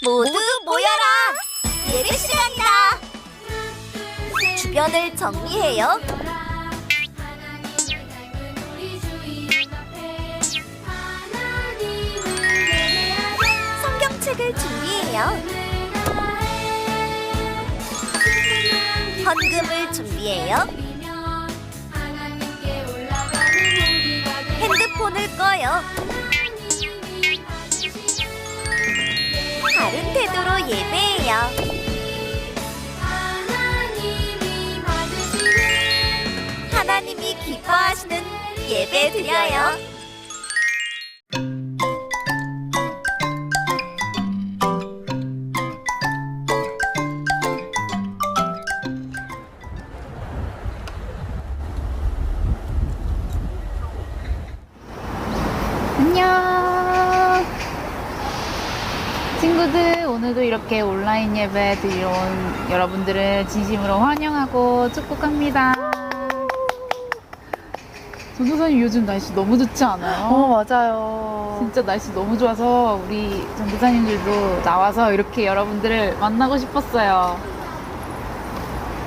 모두 모여라! 예배 시간이다! 주변을 정리해요. 성경책을 준비해요. 헌금을 준비해요. 핸드폰을 꺼요. 바른 태도로 예배해요. 하나님이 기뻐하시는 예배 드려요. 안녕 친구들, 오늘도 이렇게 온라인 예배 드리러 온 여러분들을 진심으로 환영하고 축복합니다. 전도사님, 요즘 날씨 너무 좋지 않아요? 맞아요. 진짜 날씨 너무 좋아서 우리 전도사님들도 나와서 이렇게 여러분들을 만나고 싶었어요.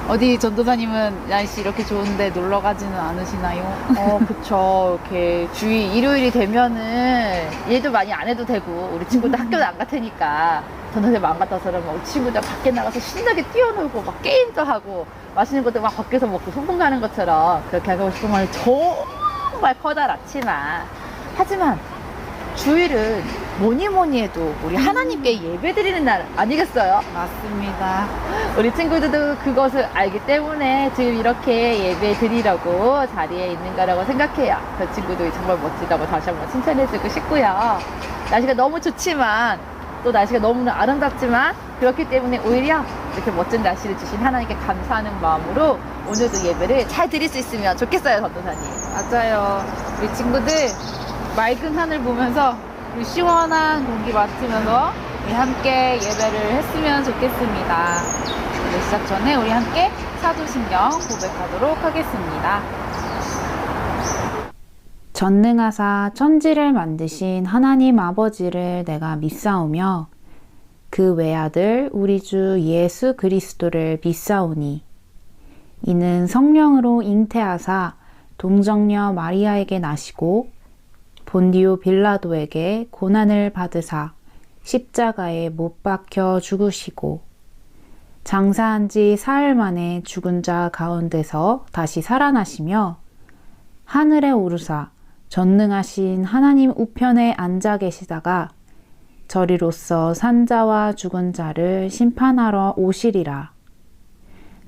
어디 전도사님은 날씨 이렇게 좋은데 놀러 가지는 않으시나요? 그쵸. 이렇게 주일 일요일이 되면은 일도 많이 안 해도 되고, 우리 친구들 학교도 안 갈 테니까 전도사님 마음 같아서는 막 친구들 밖에 나가서 신나게 뛰어놀고 막 게임도 하고 맛있는 것도 막 밖에서 먹고 소풍 가는 것처럼 그렇게 하고 싶은 마음이 정말 커다랗지만, 하지만 주일은 뭐니 해도 우리 하나님께 예배드리는 날 아니겠어요? 맞습니다. 우리 친구들도 그것을 알기 때문에 지금 이렇게 예배 드리려고 자리에 있는 거라고 생각해요. 그 친구도 정말 멋지다고 다시 한번 칭찬해주고 싶고요. 날씨가 너무 좋지만, 또 날씨가 너무 아름답지만, 그렇기 때문에 오히려 이렇게 멋진 날씨를 주신 하나님께 감사하는 마음으로 오늘도 예배를 잘 드릴 수 있으면 좋겠어요, 전도사님. 맞아요. 우리 친구들 맑은 하늘 보면서 우리 시원한 공기 맡으면서 우리 함께 예배를 했으면 좋겠습니다. 예배 시작 전에 우리 함께 사도신경 고백하도록 하겠습니다. 전능하사 천지를 만드신 하나님 아버지를 내가 믿사오며 그 외아들 우리 주 예수 그리스도를 믿사오니 이는 성령으로 잉태하사 동정녀 마리아에게 나시고 본디오 빌라도에게 고난을 받으사 십자가에 못 박혀 죽으시고 장사한 지 사흘 만에 죽은 자 가운데서 다시 살아나시며 하늘에 오르사 전능하신 하나님 우편에 앉아 계시다가 저리로서 산자와 죽은 자를 심판하러 오시리라.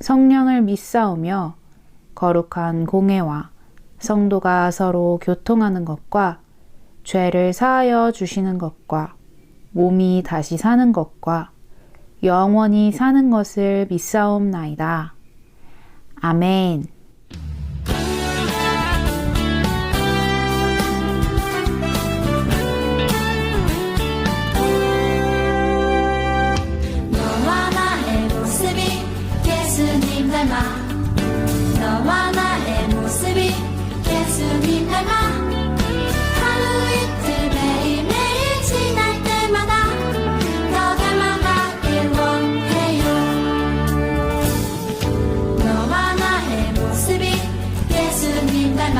성령을 믿사오며 거룩한 공회와 성도가 서로 교통하는 것과 죄를 사하여 주시는 것과 몸이 다시 사는 것과 영원히 사는 것을 믿사옵나이다. 아멘. 너와 나의 모습이 예수님 닮아 너와 나의 모습이 예수님 닮아 하루 이틀 매일매일 지날 때마다 더 닮아가길 원해요. 너와 나의 모습이 예수님 닮아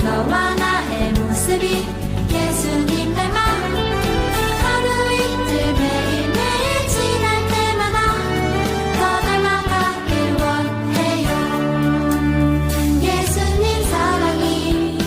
너와 나의 모습이 예수님 닮아 하루 이틀 매일매일 지날 때마다 더 닮아가길 원해요. 예수님 사랑이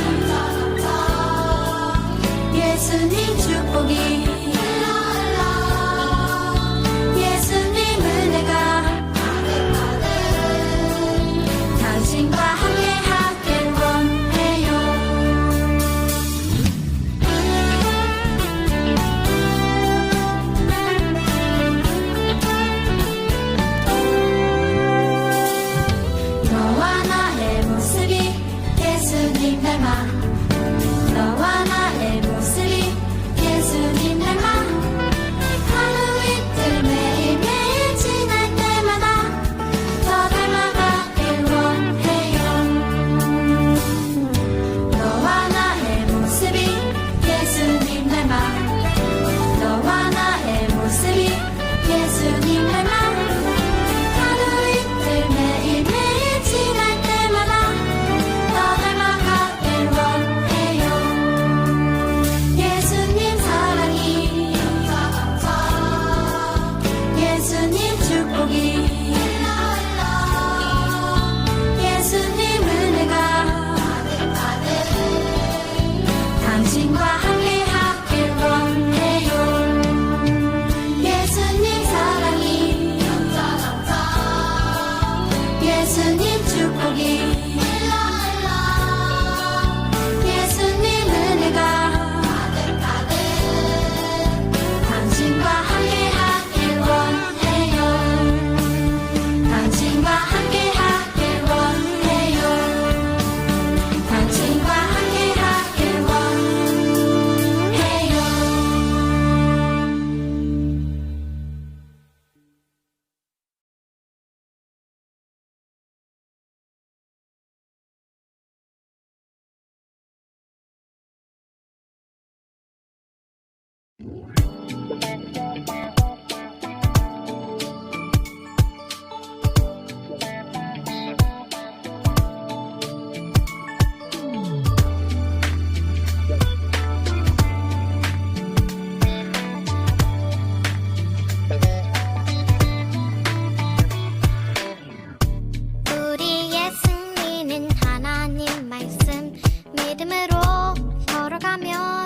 우리의 승리는 하나님 말씀 믿음으로 걸어가면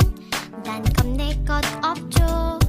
난 겁낼 것 없죠.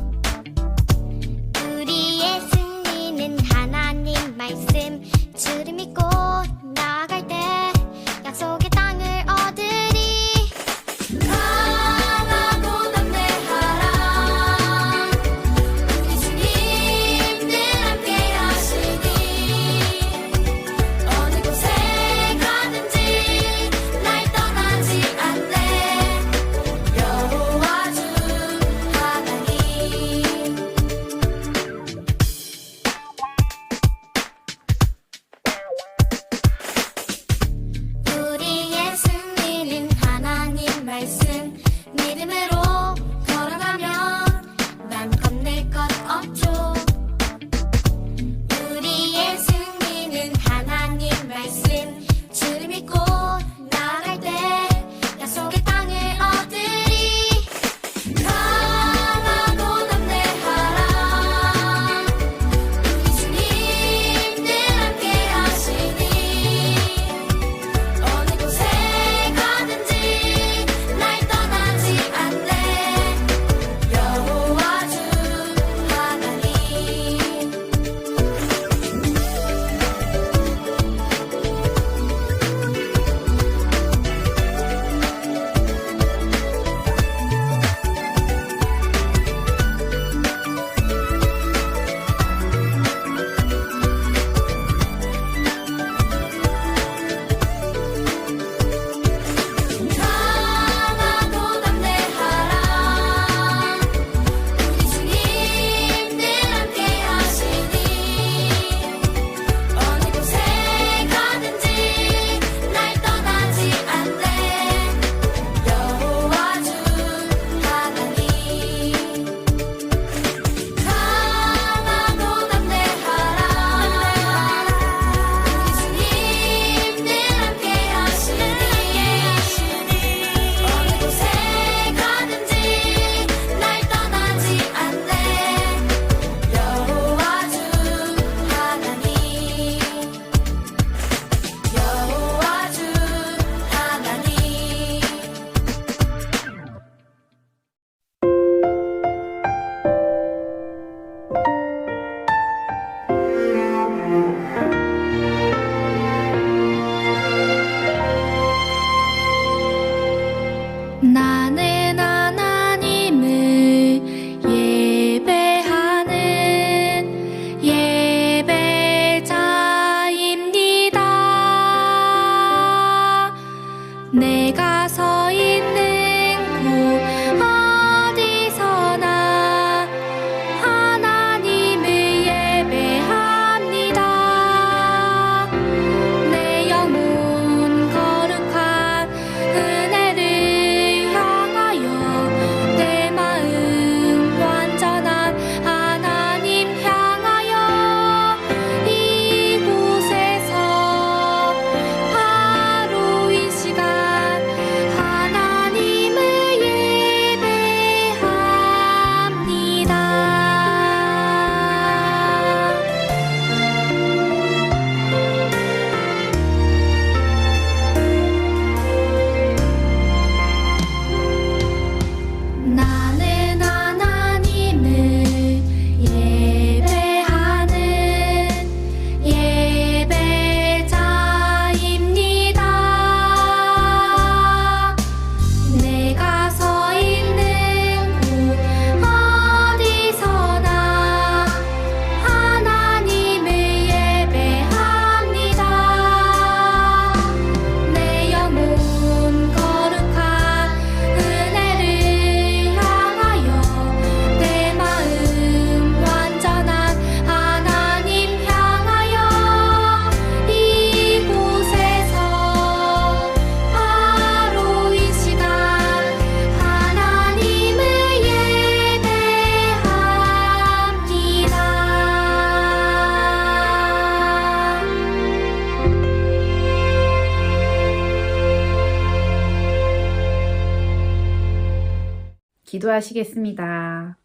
기도하시겠습니다.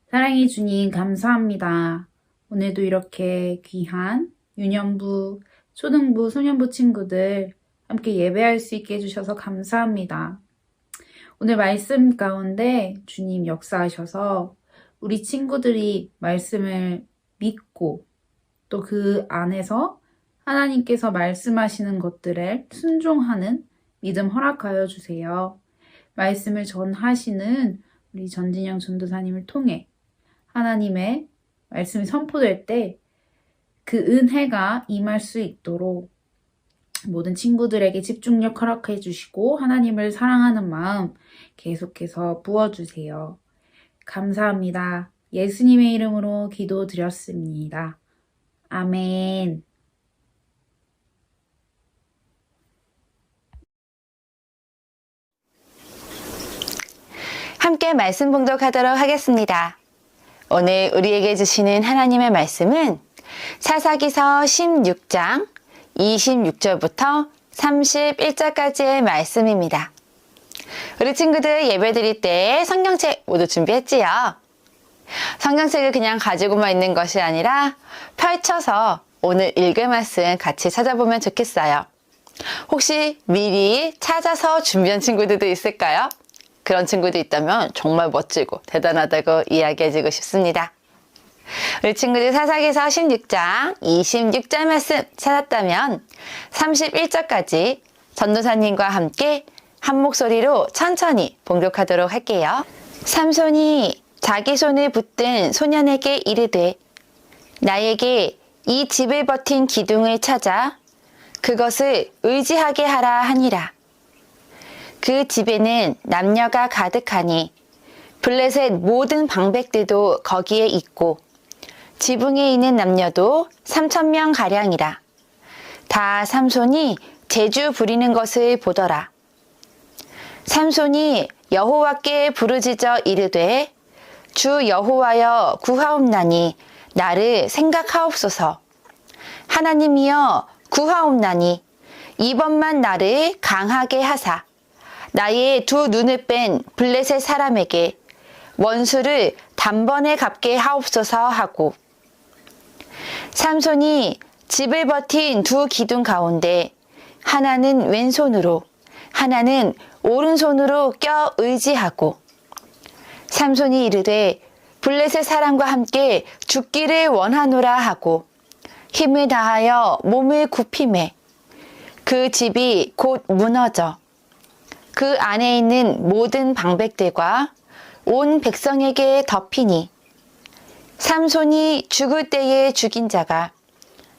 사랑의 주님, 감사합니다. 오늘도 이렇게 귀한 유년부, 초등부, 소년부 친구들 함께 예배할 수 있게 해주셔서 감사합니다. 오늘 말씀 가운데 주님 역사하셔서 우리 친구들이 말씀을 믿고 또 그 안에서 하나님께서 말씀하시는 것들에 순종하는 믿음 허락하여 주세요. 말씀을 전하시는 우리 전진영 전도사님을 통해 하나님의 말씀이 선포될 때 그 은혜가 임할 수 있도록 모든 친구들에게 집중력 허락해 주시고 하나님을 사랑하는 마음 계속해서 부어주세요. 감사합니다. 예수님의 이름으로 기도드렸습니다. 아멘. 함께 말씀 봉독하도록 하겠습니다. 오늘 우리에게 주시는 하나님의 말씀은 사사기서 16장 26절부터 31절까지의 말씀입니다. 우리 친구들 예배 드릴 때 성경책 모두 준비했지요? 성경책을 그냥 가지고만 있는 것이 아니라 펼쳐서 오늘 읽을 말씀 같이 찾아보면 좋겠어요. 혹시 미리 찾아서 준비한 친구들도 있을까요? 그런 친구도 있다면 정말 멋지고 대단하다고 이야기해주고 싶습니다. 우리 친구들 사사기서 16장 26절 말씀 찾았다면 31절까지 전도사님과 함께 한 목소리로 천천히 봉독하도록 할게요. 삼손이 자기 손을 붙든 소년에게 이르되 나에게 이 집을 버틴 기둥을 찾아 그것을 의지하게 하라 하니라. 그 집에는 남녀가 가득하니 블레셋 모든 방백들도 거기에 있고 지붕에 있는 남녀도 3,000명 가량이라. 다 삼손이 재주 부리는 것을 보더라. 삼손이 여호와께 부르짖어 이르되 주 여호와여 구하옵나니 나를 생각하옵소서. 하나님이여 구하옵나니 이번만 나를 강하게 하사 나의 두 눈을 뺀 블레셋 사람에게 원수를 단번에 갚게 하옵소서 하고 삼손이 집을 버틴 두 기둥 가운데 하나는 왼손으로 하나는 오른손으로 껴 의지하고 삼손이 이르되 블레셋 사람과 함께 죽기를 원하노라 하고 힘을 다하여 몸을 굽히매 그 집이 곧 무너져 그 안에 있는 모든 방백들과 온 백성에게 덮이니 삼손이 죽을 때에 죽인 자가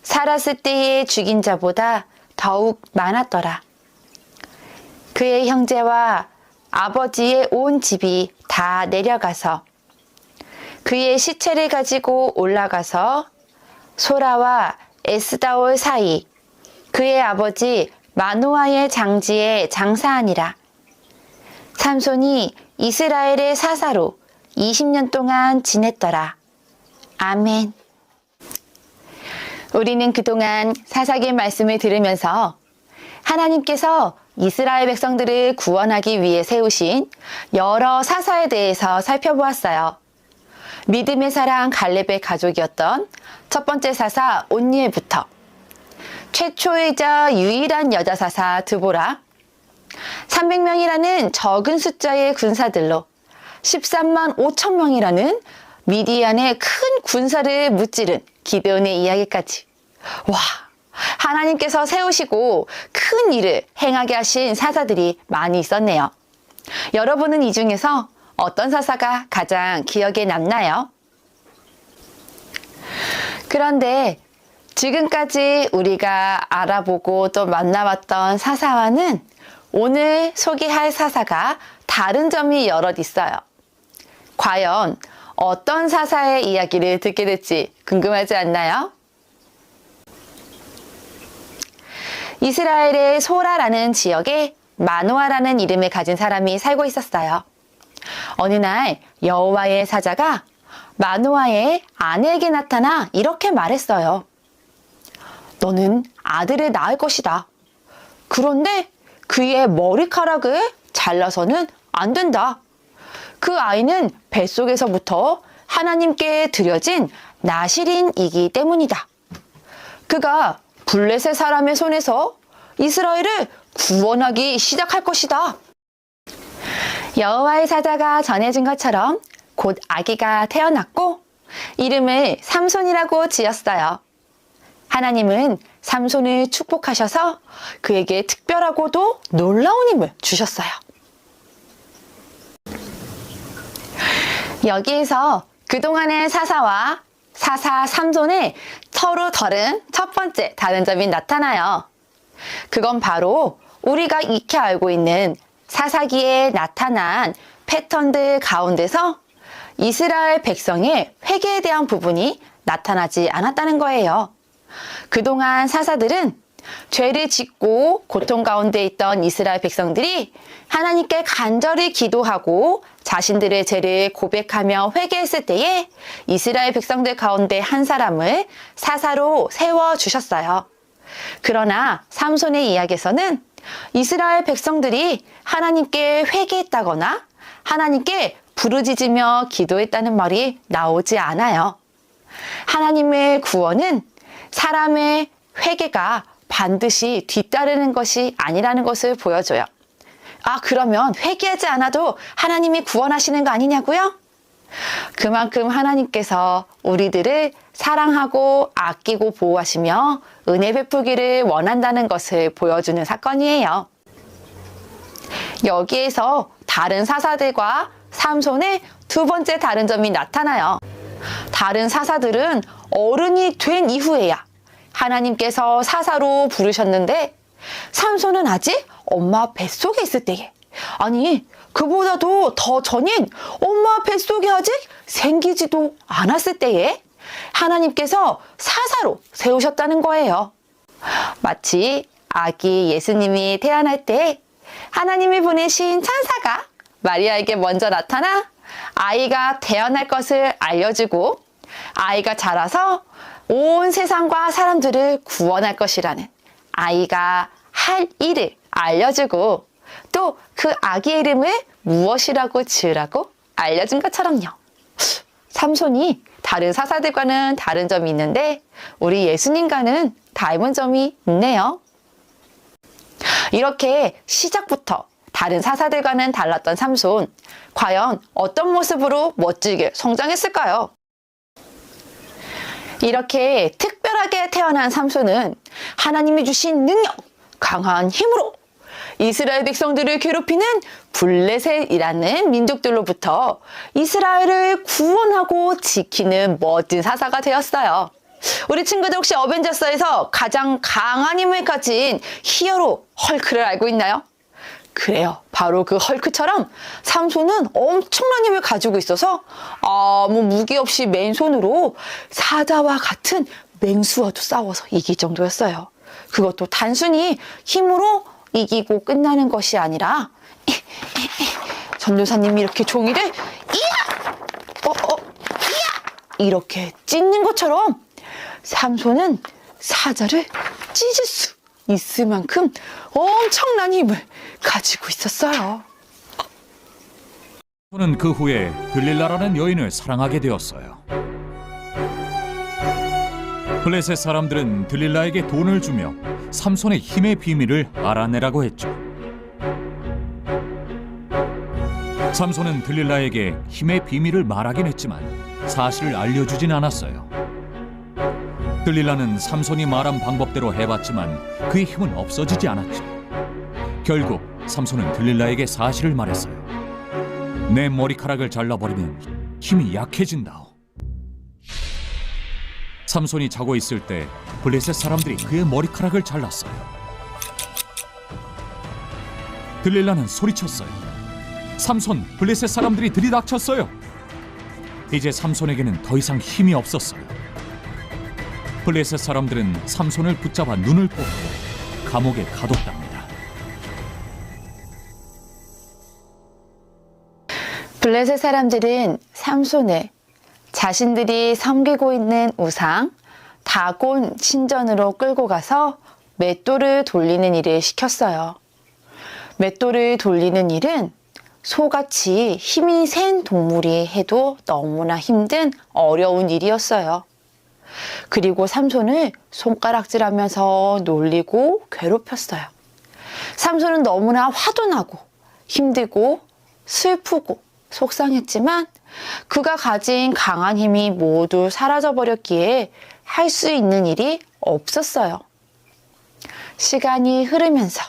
살았을 때에 죽인 자보다 더욱 많았더라. 그의 형제와 아버지의 온 집이 다 내려가서 그의 시체를 가지고 올라가서 소라와 에스다올 사이 그의 아버지 마노아의 장지에 장사하니라. 삼손이 이스라엘의 사사로 20년 동안 지냈더라. 아멘. 우리는 그동안 사사기의 말씀을 들으면서 하나님께서 이스라엘 백성들을 구원하기 위해 세우신 여러 사사에 대해서 살펴보았어요. 믿음의 사랑 갈렙의 가족이었던 첫 번째 사사 온니엘부터 최초이자 유일한 여자 사사 드보라, 300명이라는 적은 숫자의 군사들로 13만 5천 명이라는 미디안의 큰 군사를 무찌른 기드온의 이야기까지. 와, 하나님께서 세우시고 큰 일을 행하게 하신 사사들이 많이 있었네요. 여러분은 이 중에서 어떤 사사가 가장 기억에 남나요? 그런데 지금까지 우리가 알아보고 또 만나봤던 사사와는 오늘 소개할 사사가 다른 점이 여럿 있어요. 과연 어떤 사사의 이야기를 듣게 될지 궁금하지 않나요? 이스라엘의 소라라는 지역에 마노아라는 이름을 가진 사람이 살고 있었어요. 어느 날 여호와의 사자가 마노아의 아내에게 나타나 이렇게 말했어요. 너는 아들을 낳을 것이다. 그런데 그의 머리카락을 잘라서는 안 된다. 그 아이는 뱃속에서부터 하나님께 드려진 나실인이기 때문이다. 그가 블레셋 사람의 손에서 이스라엘을 구원하기 시작할 것이다. 여호와의 사자가 전해준 것처럼 곧 아기가 태어났고 이름을 삼손이라고 지었어요. 하나님은 삼손을 축복하셔서 그에게 특별하고도 놀라운 힘을 주셨어요. 여기에서 그동안의 사사와 사사 삼손의 서로 다른 첫 번째 다른 점이 나타나요. 그건 바로 우리가 익히 알고 있는 사사기에 나타난 패턴들 가운데서 이스라엘 백성의 회개에 대한 부분이 나타나지 않았다는 거예요. 그동안 사사들은 죄를 짓고 고통 가운데 있던 이스라엘 백성들이 하나님께 간절히 기도하고 자신들의 죄를 고백하며 회개했을 때에 이스라엘 백성들 가운데 한 사람을 사사로 세워주셨어요. 그러나 삼손의 이야기에서는 이스라엘 백성들이 하나님께 회개했다거나 하나님께 부르짖으며 기도했다는 말이 나오지 않아요. 하나님의 구원은 사람의 회개가 반드시 뒤따르는 것이 아니라는 것을 보여줘요. 아, 그러면 회개하지 않아도 하나님이 구원하시는 거 아니냐고요? 그만큼 하나님께서 우리들을 사랑하고 아끼고 보호하시며 은혜 베푸기를 원한다는 것을 보여주는 사건이에요. 여기에서 다른 사사들과 삼손의 두 번째 다른 점이 나타나요. 다른 사사들은 어른이 된 이후에야 하나님께서 사사로 부르셨는데 삼손은 아직 엄마 뱃속에 있을 때에, 아니 그보다도 더 전인 엄마 뱃속에 아직 생기지도 않았을 때에 하나님께서 사사로 세우셨다는 거예요. 마치 아기 예수님이 태어날 때 하나님이 보내신 천사가 마리아에게 먼저 나타나 아이가 태어날 것을 알려주고 아이가 자라서 온 세상과 사람들을 구원할 것이라는 아이가 할 일을 알려주고 또 그 아기의 이름을 무엇이라고 지으라고 알려준 것처럼요. 삼손이 다른 사사들과는 다른 점이 있는데 우리 예수님과는 닮은 점이 있네요. 이렇게 시작부터 다른 사사들과는 달랐던 삼손, 과연 어떤 모습으로 멋지게 성장했을까요? 이렇게 특별하게 태어난 삼손은 하나님이 주신 능력, 강한 힘으로 이스라엘 백성들을 괴롭히는 블레셋이라는 민족들로부터 이스라엘을 구원하고 지키는 멋진 사사가 되었어요. 우리 친구들 혹시 어벤져스에서 가장 강한 힘을 가진 히어로 헐크를 알고 있나요? 그래요. 바로 그 헐크처럼 삼손은 엄청난 힘을 가지고 있어서 아무 무기 없이 맨손으로 사자와 같은 맹수와도 싸워서 이길 정도였어요. 그것도 단순히 힘으로 이기고 끝나는 것이 아니라 전도사님이 이렇게 종이를 이야! 이야! 이렇게 찢는 것처럼 삼손은 사자를 찢을 수 있을 만큼 엄청난 힘을 가지고 있었어요. 그는 그 후에 들릴라라는 여인을 사랑하게 되었어요. 블레셋 사람들은 들릴라에게 돈을 주며 삼손의 힘의 비밀을 알아내라고 했죠. 삼손은 들릴라에게 힘의 비밀을 말하긴 했지만 사실을 알려주진 않았어요. 들릴라는 삼손이 말한 방법대로 해봤지만 그의 힘은 없어지지 않았죠. 결국 삼손은 들릴라에게 사실을 말했어요. 내 머리카락을 잘라버리면 힘이 약해진다오. 삼손이 자고 있을 때 블레셋 사람들이 그의 머리카락을 잘랐어요. 들릴라는 소리쳤어요. 삼손, 블레셋 사람들이 들이닥쳤어요. 이제 삼손에게는 더 이상 힘이 없었어요. 블레셋 사람들은 삼손을 붙잡아 눈을 뽑고 감옥에 가뒀답니다. 블레셋 사람들은 삼손을 자신들이 섬기고 있는 우상 다곤 신전으로 끌고 가서 맷돌을 돌리는 일을 시켰어요. 맷돌을 돌리는 일은 소같이 힘이 센 동물이 해도 너무나 힘든 어려운 일이었어요. 그리고 삼손을 손가락질하면서 놀리고 괴롭혔어요. 삼손은 너무나 화도 나고 힘들고 슬프고 속상했지만 그가 가진 강한 힘이 모두 사라져버렸기에 할 수 있는 일이 없었어요. 시간이 흐르면서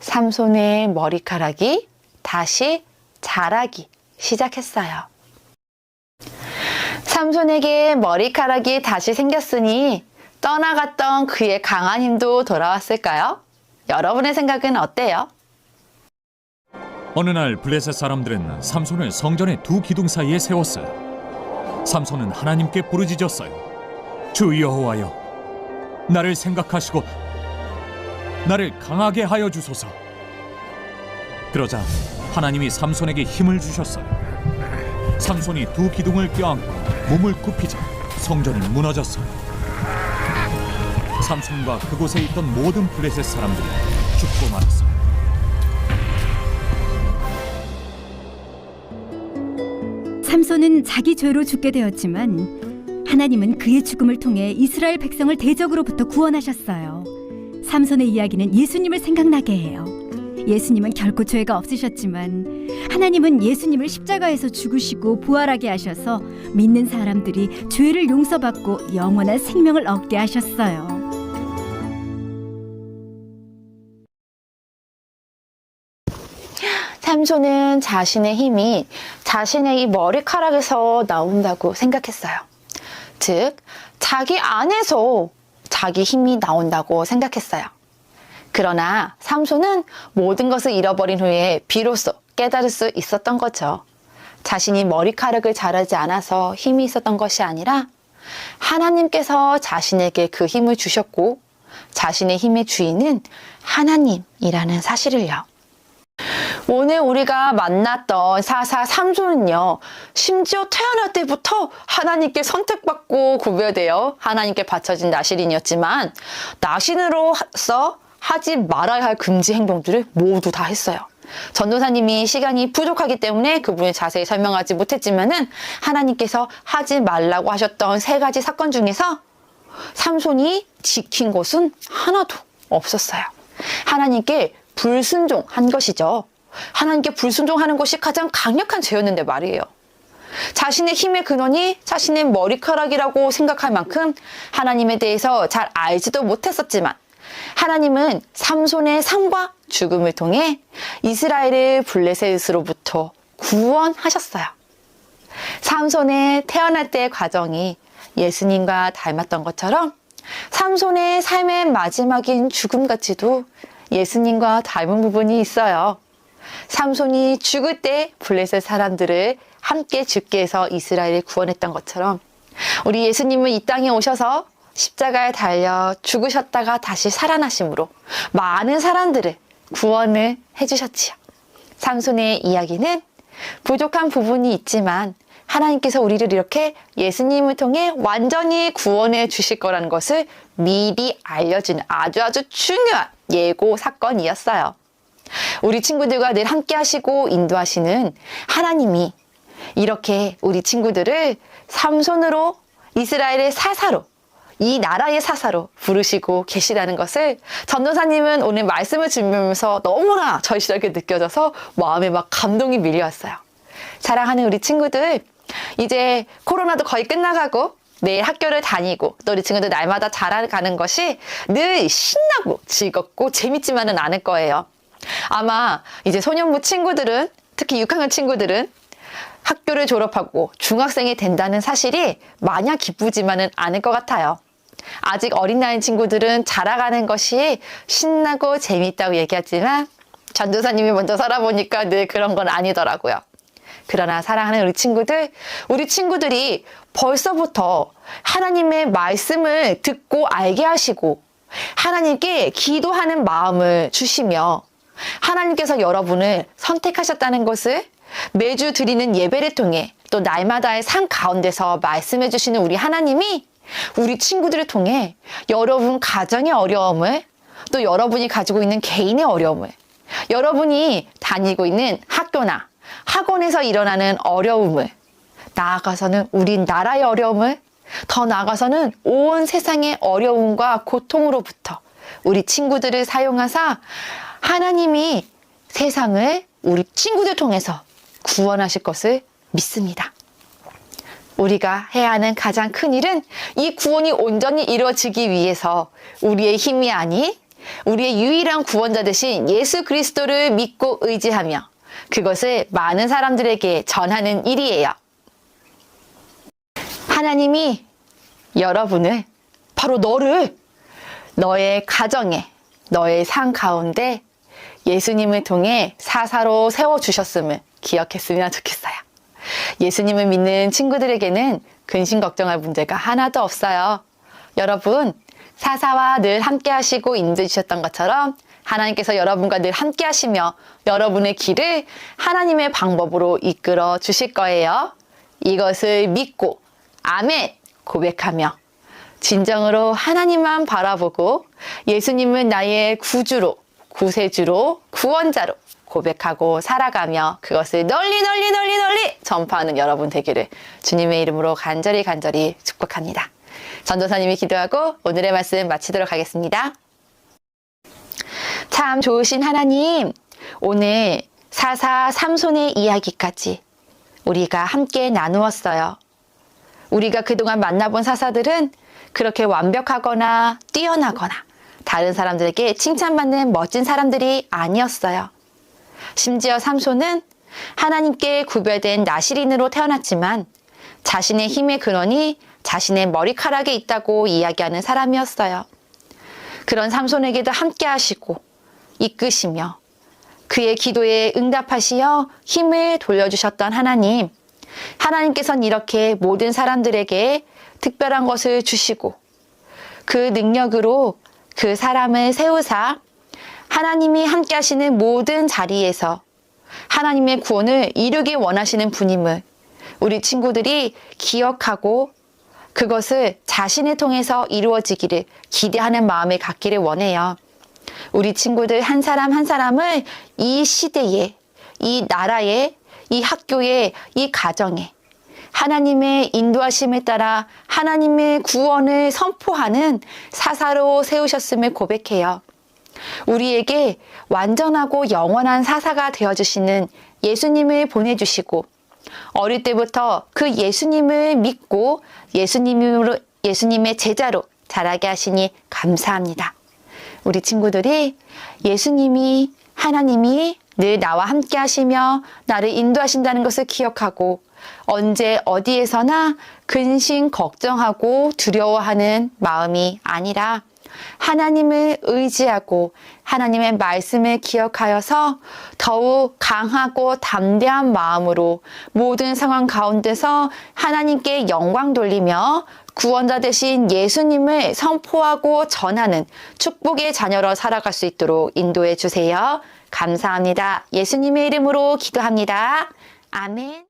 삼손의 머리카락이 다시 자라기 시작했어요. 삼손에게 머리카락이 다시 생겼으니 떠나갔던 그의 강한 힘도 돌아왔을까요? 여러분의 생각은 어때요? 어느 날 블레셋 사람들은 삼손을 성전의 두 기둥 사이에 세웠어요. 삼손은 하나님께 부르짖었어요. 주 여호와여, 나를 생각하시고 나를 강하게 하여 주소서. 그러자 하나님이 삼손에게 힘을 주셨어요. 삼손이 두 기둥을 껴안고 몸을 굽히자 성전이 무너졌어요. 삼손과 그곳에 있던 모든 블레셋 사람들이 죽고 말았어요. 삼손은 자기 죄로 죽게 되었지만 하나님은 그의 죽음을 통해 이스라엘 백성을 대적으로부터 구원하셨어요. 삼손의 이야기는 예수님을 생각나게 해요. 예수님은 결코 죄가 없으셨지만 하나님은 예수님을 십자가에서 죽으시고 부활하게 하셔서 믿는 사람들이 죄를 용서받고 영원한 생명을 얻게 하셨어요. 삼손은 자신의 힘이 자신의 이 머리카락에서 나온다고 생각했어요. 즉, 자기 안에서 자기 힘이 나온다고 생각했어요. 그러나 삼손은 모든 것을 잃어버린 후에 비로소 깨달을 수 있었던 거죠. 자신이 머리카락을 자르지 않아서 힘이 있었던 것이 아니라 하나님께서 자신에게 그 힘을 주셨고 자신의 힘의 주인은 하나님이라는 사실을요. 오늘 우리가 만났던 사사 삼손은요, 심지어 태어날 때부터 하나님께 선택받고 구별되어 하나님께 바쳐진 나실인이었지만 나신으로서 하지 말아야 할 금지 행동들을 모두 다 했어요. 전도사님이 시간이 부족하기 때문에 그분을 자세히 설명하지 못했지만은 하나님께서 하지 말라고 하셨던 3가지 사건 중에서 삼손이 지킨 것은 하나도 없었어요. 하나님께 불순종한 것이죠. 하나님께 불순종하는 것이 가장 강력한 죄였는데 말이에요. 자신의 힘의 근원이 자신의 머리카락이라고 생각할 만큼 하나님에 대해서 잘 알지도 못했었지만 하나님은 삼손의 삶과 죽음을 통해 이스라엘을 블레셋으로부터 구원하셨어요. 삼손의 태어날 때의 과정이 예수님과 닮았던 것처럼 삼손의 삶의 마지막인 죽음같이도 예수님과 닮은 부분이 있어요. 삼손이 죽을 때 블레셋 사람들을 함께 죽게 해서 이스라엘을 구원했던 것처럼 우리 예수님은 이 땅에 오셔서 십자가에 달려 죽으셨다가 다시 살아나심으로 많은 사람들을 구원을 해주셨지요. 삼손의 이야기는 부족한 부분이 있지만 하나님께서 우리를 이렇게 예수님을 통해 완전히 구원해 주실 거라는 것을 미리 알려주는 아주 중요한 예고 사건이었어요. 우리 친구들과 늘 함께 하시고 인도하시는 하나님이 이렇게 우리 친구들을 삼손으로 이스라엘의 사사로 이 나라의 사사로 부르시고 계시다는 것을 전도사님은 오늘 말씀을 준비하면서 너무나 절실하게 느껴져서 마음에 막 감동이 밀려왔어요. 사랑하는 우리 친구들, 이제 코로나도 거의 끝나가고 내일 학교를 다니고 또 우리 친구들 날마다 자라가는 것이 늘 신나고 즐겁고 재밌지만은 않을 거예요. 아마 이제 소년부 친구들은, 특히 6학년 친구들은 학교를 졸업하고 중학생이 된다는 사실이 마냥 기쁘지만은 않을 것 같아요. 아직 어린 나이인 친구들은 자라가는 것이 신나고 재미있다고 얘기하지만 전도사님이 먼저 살아보니까 늘 그런 건 아니더라고요. 그러나 사랑하는 우리 친구들이 벌써부터 하나님의 말씀을 듣고 알게 하시고 하나님께 기도하는 마음을 주시며 하나님께서 여러분을 선택하셨다는 것을 매주 드리는 예배를 통해 또 날마다의 삶 가운데서 말씀해 주시는 우리 하나님이 우리 친구들을 통해 여러분 가정의 어려움을 또 여러분이 가지고 있는 개인의 어려움을 여러분이 다니고 있는 학교나 학원에서 일어나는 어려움을, 나아가서는 우리나라의 어려움을, 더 나아가서는 온 세상의 어려움과 고통으로부터 우리 친구들을 사용하사 하나님이 세상을 우리 친구들 통해서 구원하실 것을 믿습니다. 우리가 해야 하는 가장 큰 일은 이 구원이 온전히 이루어지기 위해서 우리의 힘이 아닌 우리의 유일한 구원자 되신 예수 그리스도를 믿고 의지하며 그것을 많은 사람들에게 전하는 일이에요. 하나님이 여러분을, 바로 너를 너의 가정에, 너의 삶 가운데 예수님을 통해 사사로 세워주셨음을 기억했으면 좋겠어요. 예수님을 믿는 친구들에게는 근심 걱정할 문제가 하나도 없어요. 여러분, 사사와 늘 함께 하시고 인도해 주셨던 것처럼 하나님께서 여러분과 늘 함께 하시며 여러분의 길을 하나님의 방법으로 이끌어 주실 거예요. 이것을 믿고 아멘 고백하며 진정으로 하나님만 바라보고 예수님은 나의 구주로, 구세주로, 구원자로 고백하고 살아가며 그것을 널리 전파하는 여러분 되기를 주님의 이름으로 간절히 축복합니다. 전도사님이 기도하고 오늘의 말씀 마치도록 하겠습니다. 참 좋으신 하나님, 오늘 사사 삼손의 이야기까지 우리가 함께 나누었어요. 우리가 그동안 만나본 사사들은 그렇게 완벽하거나 뛰어나거나 다른 사람들에게 칭찬받는 멋진 사람들이 아니었어요. 심지어 삼손은 하나님께 구별된 나실인으로 태어났지만 자신의 힘의 근원이 자신의 머리카락에 있다고 이야기하는 사람이었어요. 그런 삼손에게도 함께 하시고 이끄시며 그의 기도에 응답하시어 힘을 돌려주셨던 하나님, 하나님께서는 이렇게 모든 사람들에게 특별한 것을 주시고 그 능력으로 그 사람을 세우사 하나님이 함께 하시는 모든 자리에서 하나님의 구원을 이루기 원하시는 분임을 우리 친구들이 기억하고 그것을 자신을 통해서 이루어지기를 기대하는 마음을 갖기를 원해요. 우리 친구들 한 사람 한 사람을 이 시대에, 이 나라에, 이 학교에, 이 가정에 하나님의 인도하심에 따라 하나님의 구원을 선포하는 사사로 세우셨음을 고백해요. 우리에게 완전하고 영원한 사사가 되어주시는 예수님을 보내주시고 어릴 때부터 그 예수님을 믿고 예수님의 제자로 자라게 하시니 감사합니다. 우리 친구들이 예수님이, 하나님이 늘 나와 함께 하시며 나를 인도하신다는 것을 기억하고 언제 어디에서나 근심 걱정하고 두려워하는 마음이 아니라 하나님을 의지하고 하나님의 말씀을 기억하여서 더욱 강하고 담대한 마음으로 모든 상황 가운데서 하나님께 영광 돌리며 구원자 되신 예수님을 선포하고 전하는 축복의 자녀로 살아갈 수 있도록 인도해 주세요. 감사합니다. 예수님의 이름으로 기도합니다. 아멘.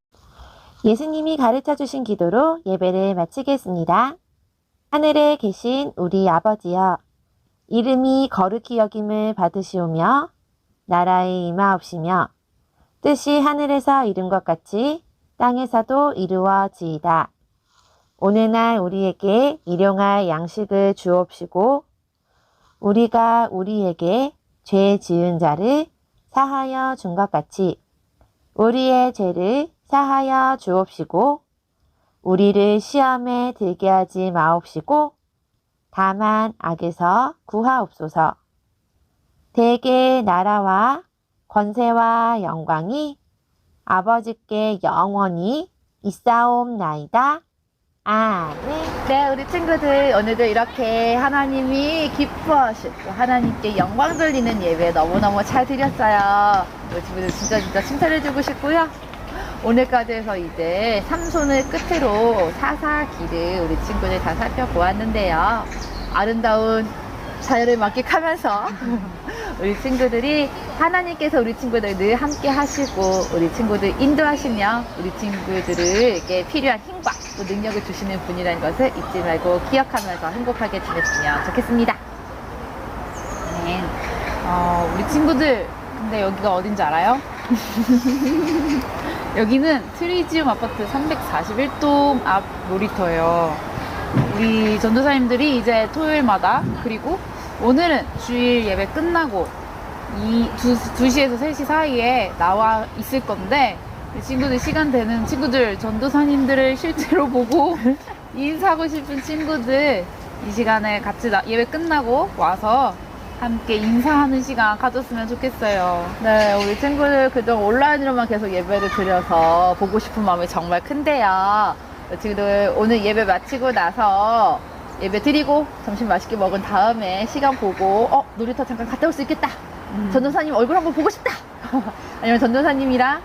예수님이 가르쳐 주신 기도로 예배를 마치겠습니다. 하늘에 계신 우리 아버지여, 이름이 거룩히 여김을 받으시오며 나라에 임하옵시며 뜻이 하늘에서 이룬 것 같이 땅에서도 이루어지이다. 오늘날 우리에게 일용할 양식을 주옵시고 우리가 우리에게 죄 지은 자를 사하여 준 것 같이 우리의 죄를 사하여 주옵시고 우리를 시험에 들게 하지 마옵시고 다만 악에서 구하옵소서. 대개의 나라와 권세와 영광이 아버지께 영원히 있사옵나이다. 아멘. 네, 우리 친구들 오늘도 이렇게 하나님이 기뻐하시고 하나님께 영광 돌리는 예배 너무너무 잘 드렸어요. 우리 친구들 진짜 칭찬해주고 싶고요. 오늘까지 해서 이제 삼손을 끝으로 사사 길을 우리 친구들 다 살펴보았는데요. 아름다운 자연을 만끽하면서 우리 친구들이 하나님께서 우리 친구들 늘 함께 하시고 우리 친구들 인도하시며 우리 친구들에게 필요한 힘과 또 능력을 주시는 분이라는 것을 잊지 말고 기억하면서 행복하게 지냈으면 좋겠습니다. 네. 우리 친구들 근데 여기가 어딘지 알아요? 여기는 트리지움 아파트 341동 앞 놀이터예요. 우리 전도사님들이 이제 토요일마다, 그리고 오늘은 주일 예배 끝나고 2시에서 3시 사이에 나와 있을 건데, 친구들, 시간 되는 친구들, 전도사님들을 실제로 보고 인사하고 싶은 친구들, 이 시간에 같이 예배 끝나고 와서 함께 인사하는 시간 가졌으면 좋겠어요. 네, 우리 친구들 그동안 온라인으로만 계속 예배를 드려서 보고 싶은 마음이 정말 큰데요. 친구들 오늘 예배 마치고 나서 예배 드리고 점심 맛있게 먹은 다음에 시간 보고 놀이터 잠깐 갔다 올 수 있겠다. 전도사님 얼굴 한번 보고 싶다. 아니면 전도사님이랑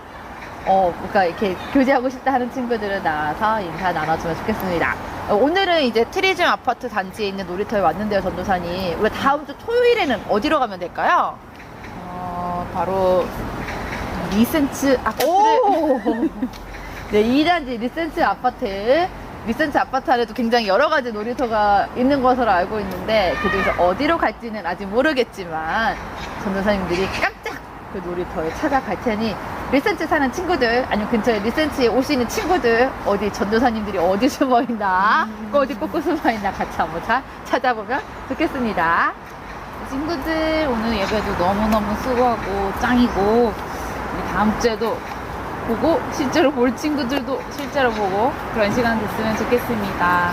뭔가 이렇게 교제하고 싶다 하는 친구들은 나와서 인사 나눠주면 좋겠습니다. 오늘은 이제 트리즘 아파트 단지에 있는 놀이터에 왔는데요, 전도사님. 우리가 다음 주 토요일에는 어디로 가면 될까요? 바로 리센츠 아파트를 네, 2단지 리센츠 아파트. 리센츠 아파트 안에도 굉장히 여러 가지 놀이터가 있는 것으로 알고 있는데, 그 중에서 어디로 갈지는 아직 모르겠지만, 전도사님들이 깜짝 그 놀이터에 찾아갈 테니, 리센츠 사는 친구들, 아니면 근처에 리센츠에 오시는 친구들, 어디 전도사님들이 어디 숨어 있나, 어디 꽂고 숨어 있나 같이 한번 찾아보면 좋겠습니다. 친구들, 오늘 예배도 너무너무 수고하고 짱이고, 우리 다음 주에도 보고 실제로 볼 친구들도 실제로 보고 그런 시간 됐으면 좋겠습니다.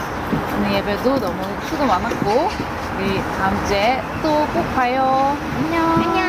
오늘 예배도 너무 수고 많았고, 우리 다음 주에 또 꼭 봐요. 안녕.